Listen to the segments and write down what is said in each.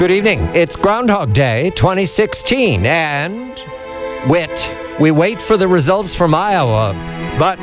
Good evening. It's Groundhog Day 2016, and we wait for the results from Iowa. But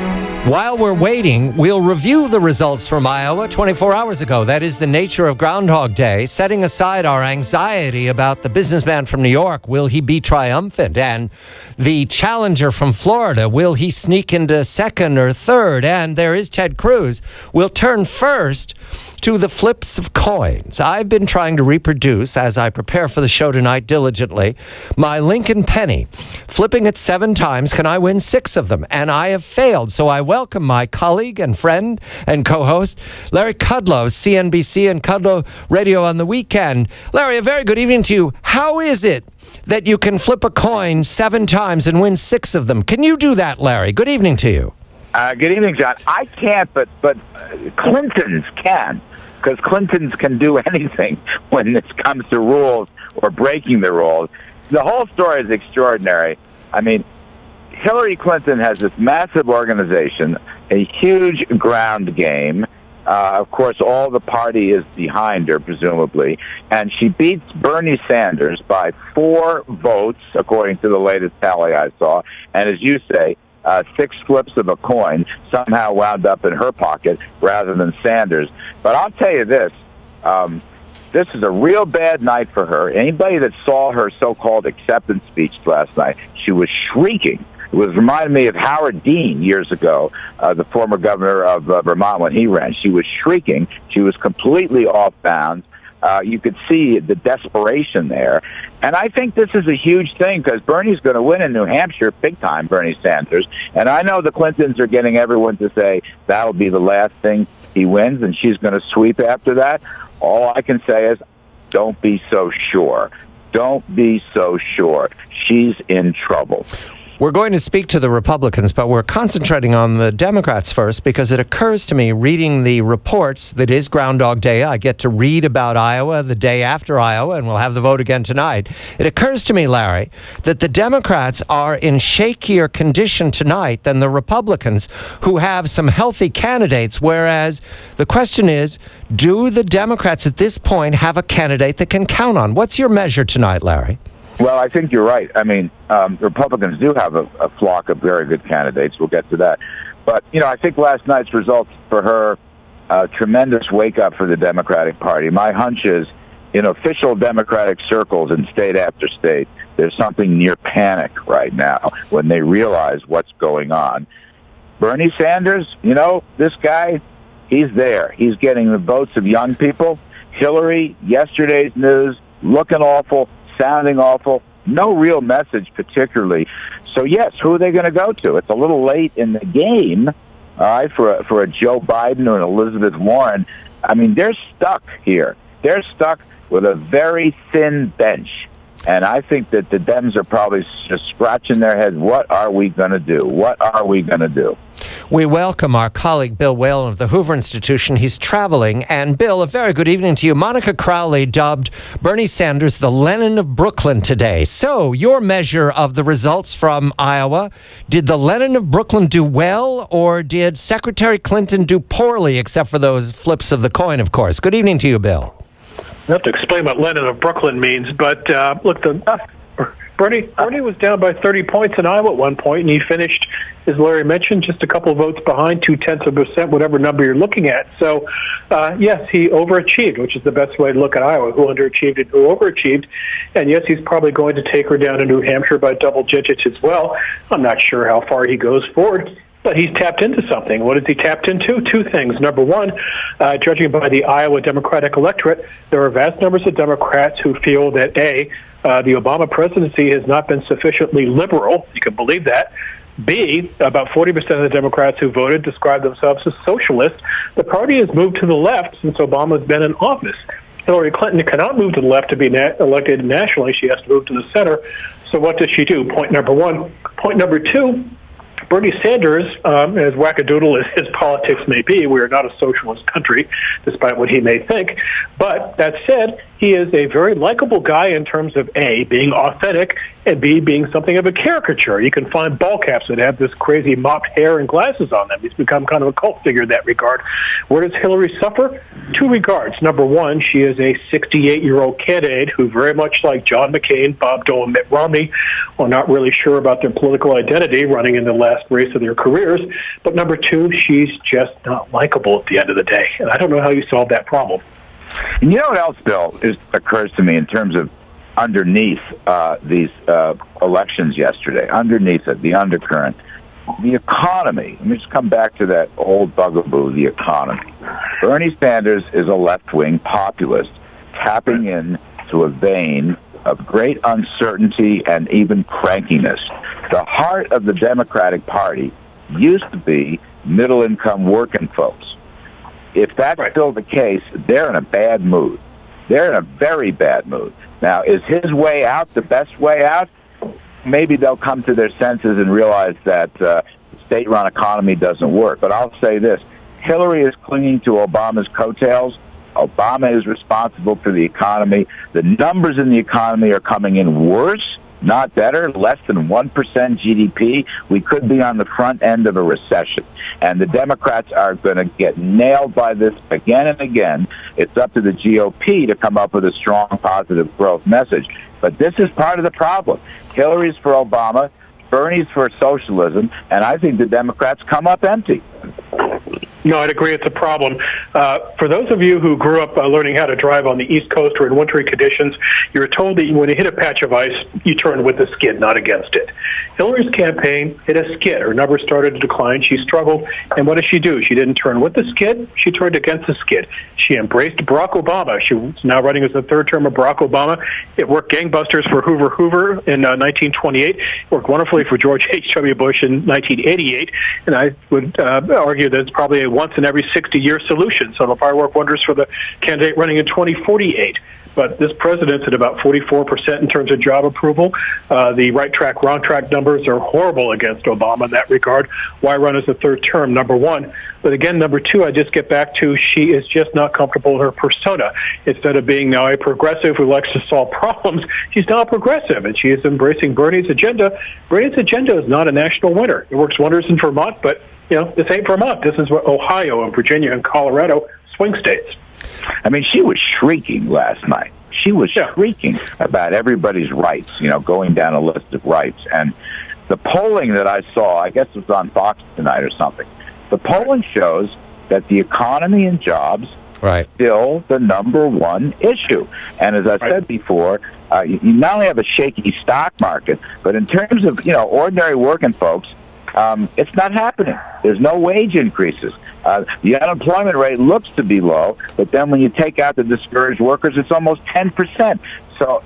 while we're waiting, we'll review the results from Iowa 24 hours ago. That is the nature of Groundhog Day, setting aside our anxiety about the businessman from New York. Will he be triumphant? And the challenger from Florida, will he sneak into second or third? And there is Ted Cruz. We'll turn first to the flips of coins. I've been trying to reproduce, as I prepare for the show tonight diligently, my Lincoln penny. Flipping it 7 times, can I win 6 of them? And I have failed. So I welcome my colleague and friend and co-host, Larry Kudlow, CNBC and Kudlow Radio on the weekend. Larry, a very good evening to you. How is it that you can flip a coin 7 times and win 6 of them? Can you do that, Larry? Good evening to you. Good evening, John. I can't, but Clintons can, because Clintons can do anything when it comes to rules or breaking the rules. The whole story is extraordinary. I mean, Hillary Clinton has this massive organization, a huge ground game. Of course, all the party is behind her, presumably, and she beats Bernie Sanders by 4 votes, according to the latest tally I saw. And as you say, 6 flips of a coin somehow wound up in her pocket rather than Sanders. But I'll tell you this, this is a real bad night for her. Anybody that saw her so-called acceptance speech last night, she was shrieking. It was reminding me of Howard Dean years ago, the former governor of Vermont when he ran. She was shrieking. She was completely off bounds. You could see the desperation there. And I think this is a huge thing because Bernie's going to win in New Hampshire big time, Bernie Sanders. And I know the Clintons are getting everyone to say that'll be the last thing he wins and she's going to sweep after that. All I can say is don't be so sure. Don't be so sure. She's in trouble. We're going to speak to the Republicans, but we're concentrating on the Democrats first because it occurs to me, reading the reports, that is Groundhog Day. I get to read about Iowa the day after Iowa, and we'll have the vote again tonight. It occurs to me, Larry, that the Democrats are in shakier condition tonight than the Republicans, who have some healthy candidates, whereas the question is, do the Democrats at this point have a candidate that can count on? What's your measure tonight, Larry? Well, I think you're right. I mean, Republicans do have a flock of very good candidates. We'll get to that. But, I think last night's results for her, tremendous wake-up for the Democratic Party. My hunch is, in official Democratic circles in state after state, there's something near panic right now when they realize what's going on. Bernie Sanders, this guy, he's there. He's getting the votes of young people. Hillary, yesterday's news, looking awful, sounding awful, no real message particularly. So, yes, who are they going to go to? It's a little late in the game, all right, for a Joe Biden or an Elizabeth Warren. I mean, they're stuck here. They're stuck with a very thin bench. And I think that the Dems are probably just scratching their heads. What are we going to do? What are we going to do? We welcome our colleague, Bill Whalen of the Hoover Institution. He's traveling. And, Bill, a very good evening to you. Monica Crowley dubbed Bernie Sanders the Lenin of Brooklyn today. So, your measure of the results from Iowa, did the Lenin of Brooklyn do well, or did Secretary Clinton do poorly, except for those flips of the coin, of course? Good evening to you, Bill. I have to explain what Lenin of Brooklyn means, but look, Bernie was down by 30 points in Iowa at one point, and he finished, as Larry mentioned, just a couple of votes behind, 0.2%, whatever number you're looking at. So, yes, he overachieved, which is the best way to look at Iowa, who underachieved and who overachieved. And, yes, he's probably going to take her down to New Hampshire by double digits as well. I'm not sure how far he goes forward. But he's tapped into something. What has he tapped into? 2 things. Number one, judging by the Iowa Democratic electorate, there are vast numbers of Democrats who feel that, A, the Obama presidency has not been sufficiently liberal. You can believe that. B, about 40% of the Democrats who voted describe themselves as socialists. The party has moved to the left since Obama's been in office. Hillary Clinton cannot move to the left to be elected nationally. She has to move to the center. So what does she do? Point number one. Point number two, Bernie Sanders, as wackadoodle as his politics may be, we are not a socialist country, despite what he may think. But that said, he is a very likable guy in terms of A, being authentic, and B, being something of a caricature. You can find ball caps that have this crazy mopped hair and glasses on them. He's become kind of a cult figure in that regard. Where does Hillary suffer? Two regards. Number one, she is a 68-year-old candidate who, very much like John McCain, Bob Dole, and Mitt Romney, are not really sure about their political identity running in the last race of their careers. But number two, she's just not likable at the end of the day. And I don't know how you solve that problem. And you know what else, Bill, occurs to me in terms of underneath these elections yesterday, underneath it, the undercurrent, the economy. Let me just come back to that old bugaboo, the economy. Bernie Sanders is a left-wing populist tapping into a vein of great uncertainty and even crankiness. The heart of the Democratic Party used to be middle-income working folks. If that's still the case, they're in a bad mood. They're in a very bad mood. Now, is his way out the best way out? Maybe they'll come to their senses and realize that the state-run economy doesn't work. But I'll say this. Hillary is clinging to Obama's coattails. Obama is responsible for the economy. The numbers in the economy are coming in worse, not better, less than 1% GDP. We could be on the front end of a recession. And the Democrats are going to get nailed by this again and again. It's up to the GOP to come up with a strong, positive growth message. But this is part of the problem. Hillary's for Obama, Bernie's for socialism, and I think the Democrats come up empty. No, I'd agree it's a problem. For those of you who grew up learning how to drive on the East Coast or in wintry conditions, you were told that when you hit a patch of ice, you turn with the skid, not against it. Hillary's campaign hit a skid. Her numbers started to decline. She struggled. And what did she do? She didn't turn with the skid. She turned against the skid. She embraced Barack Obama. She's now running as the third term of Barack Obama. It worked gangbusters for Hoover in 1928. It worked wonderfully for George H.W. Bush in 1988. And I would argue that it's probably a once-in-every-60-year solution. So it'll probably work wonders for the candidate running in 2048. But this president's at about 44% in terms of job approval. The right track, wrong track numbers are horrible against Obama in that regard. Why run as a third term, number one? But again, number two, I just get back to she is just not comfortable in her persona. Instead of being now a progressive who likes to solve problems, she's now a progressive, and she is embracing Bernie's agenda. Bernie's agenda is not a national winner. It works wonders in Vermont, but this ain't Vermont. This is what Ohio and Virginia and Colorado, swing states. I mean, she was shrieking last night. She was shrieking about everybody's rights, going down a list of rights. And the polling that I saw, I guess it was on Fox tonight or something, the polling shows that the economy and jobs are still the number one issue. And as I said before, you not only have a shaky stock market, but in terms of, ordinary working folks, it's not happening. There's no wage increases. The unemployment rate looks to be low, but then when you take out the discouraged workers, it's almost 10%. So,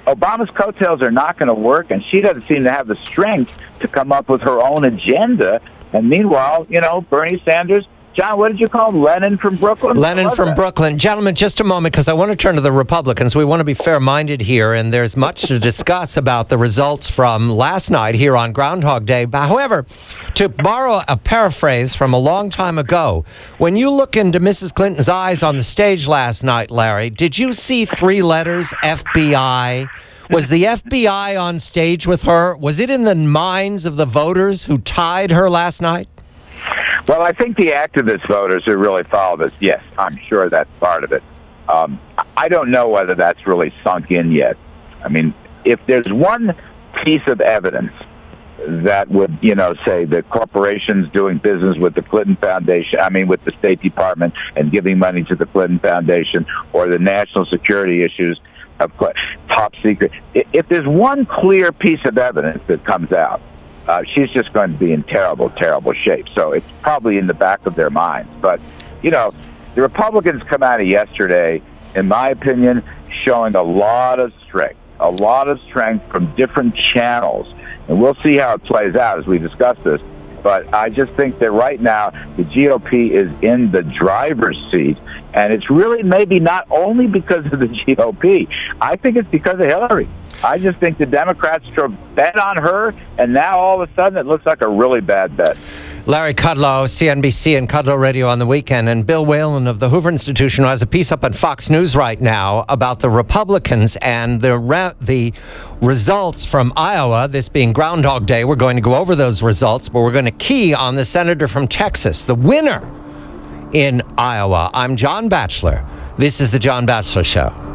Obama's coattails are not going to work, and she doesn't seem to have the strength to come up with her own agenda. And meanwhile, Bernie Sanders, John, what did you call him? Lenin from Brooklyn? Lenin from Brooklyn. Gentlemen, just a moment, because I want to turn to the Republicans. We want to be fair-minded here, and there's much to discuss about the results from last night here on Groundhog Day. However, to borrow a paraphrase from a long time ago, when you look into Mrs. Clinton's eyes on the stage last night, Larry, did you see three letters, FBI? Was the FBI on stage with her? Was it in the minds of the voters who tied her last night? Well, I think the activist voters who really follow this, yes, I'm sure that's part of it. I don't know whether that's really sunk in yet. I mean, if there's one piece of evidence that would, say that corporations doing business with the Clinton Foundation, with the State Department and giving money to the Clinton Foundation, or the national security issues of top secret, if there's one clear piece of evidence that comes out, she's just going to be in terrible, terrible shape. So it's probably in the back of their minds. But, the Republicans come out of yesterday, in my opinion, showing a lot of strength from different channels. And we'll see how it plays out as we discuss this. But I just think that right now the GOP is in the driver's seat. And it's really maybe not only because of the GOP. I think it's because of Hillary. I just think the Democrats bet on her, and now all of a sudden it looks like a really bad bet. Larry Kudlow, CNBC and Kudlow Radio on the weekend, and Bill Whalen of the Hoover Institution, who has a piece up on Fox News right now about the Republicans and the results from Iowa, this being Groundhog Day. We're going to go over those results, but we're going to key on the senator from Texas, the winner in Iowa. I'm John Batchelor. This is The John Batchelor Show.